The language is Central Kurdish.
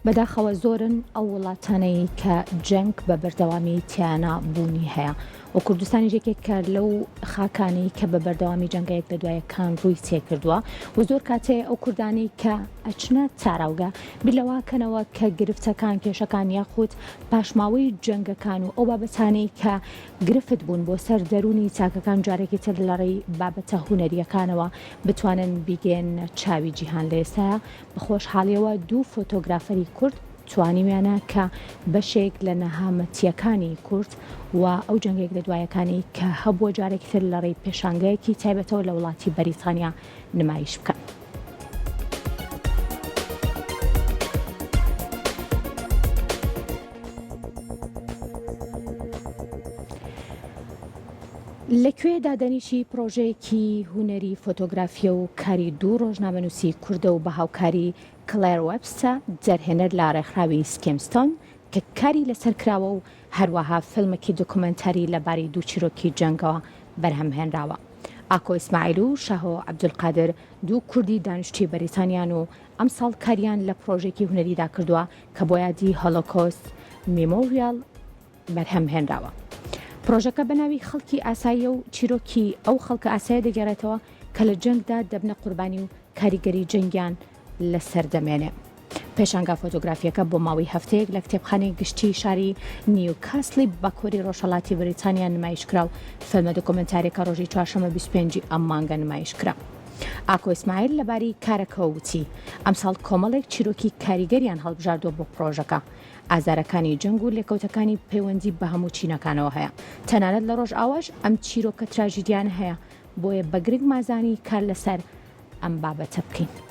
بەداخەوە زۆرن ئەو وڵاتانەی کە جەنگ بە بەردەوامی تیانە بوونی هەیە و کوردستانی یەکێک کە لەو خاکانی کە بە بەردەوامی جەنگەیەک لە دوایەکان ڕووی تێکردووە و زۆر کاتێ ئەو کوردانی کە ئەچنە چاراوگە بیلەواکەنەوە کە گرفتەکان کێشەکان یاخود پاشماوەی جەنگەکان و ئەو بابەتانەی کە گرفت بوون بۆ سەر دەرونی چاکەکان جارێکی تر لەڕێی بابەتە هونەریەکانەوە بتوانن بیگەن چاوی جیهان لە ئێستاە بەخۆشحاڵیەوە دوو فۆتۆگرافەری کورد توانیویانە کە بەشێک لە نەهامەتیەکانی کورد و ئەو جەنگێک لە دوایەکانی کە هەبووە جارێکی تر لە ڕێی پێشانگەیەکی تایبەتەوە لە وڵاتی بەریتانیا نمایش بکەن. لەکوێ دادەنیشی پرۆژەیەکی هونەری فۆتۆگرافیە و کاری دوو ڕۆژنامەنووسی کوردە و بە هاوکاری کلێر وەبستە دەرهێنەر لە ڕێکخراوی سکێمستۆن کە کاری لەسەر کراوە و هەروەها فیلمێکی دۆکومنتاری لەباری دوو چیرۆکی جەنگەوە بەرهەمهێنراوە. ئاکۆ ئیسماعیل و شاهۆ عەبدولقادر دوو کوردی دانیشتووی بەریتانیان و ئەم ساڵ کاریان لە پرۆژێکی هونەریدا کردووە کە بۆ یادی هۆلۆکۆست میمۆریال بەرهەمهێنراوە. پرۆژەکە بەناوی خەڵکی ئاسایی و چیرۆکی ئەو خەڵکە ئاسایی دەگەڕێتەوە کە لە جەنگدا دەبنە قوربانی و کاریگەری جەنگیان لەسەر دەمێنێ. پێشانگا فۆتۆگرافیەکە بۆ ماوەی هەفتەیەک لە کتێبخانەی گشتی شاری نیوکاسلی باکووری ڕۆژهەڵاتی بریتانیا نمایشکرا و فیلمە دۆکومنتارێکە ڕۆژی چوارشەممە 25 ئەم مانگە نمایشکرا. ئاکۆ ئیسماعیل لەباری کارەکەەوە وتی ئەم ساڵ کۆمەڵێک چیرۆکی کاریگەریان هەڵبژاردووە بۆ پرۆژەکە. ئازارەکانی جەنگ و لێکەوتەکانی پەیوەندی بە هەموو چینەکانەوە هەیە. تەنانەت لە ڕۆژ ئاواش ئەم چیرۆکە تراژیدیان هەیە بۆیە بەگرنگ مازانی کار لەسەر ئەم بابەتە بکەین.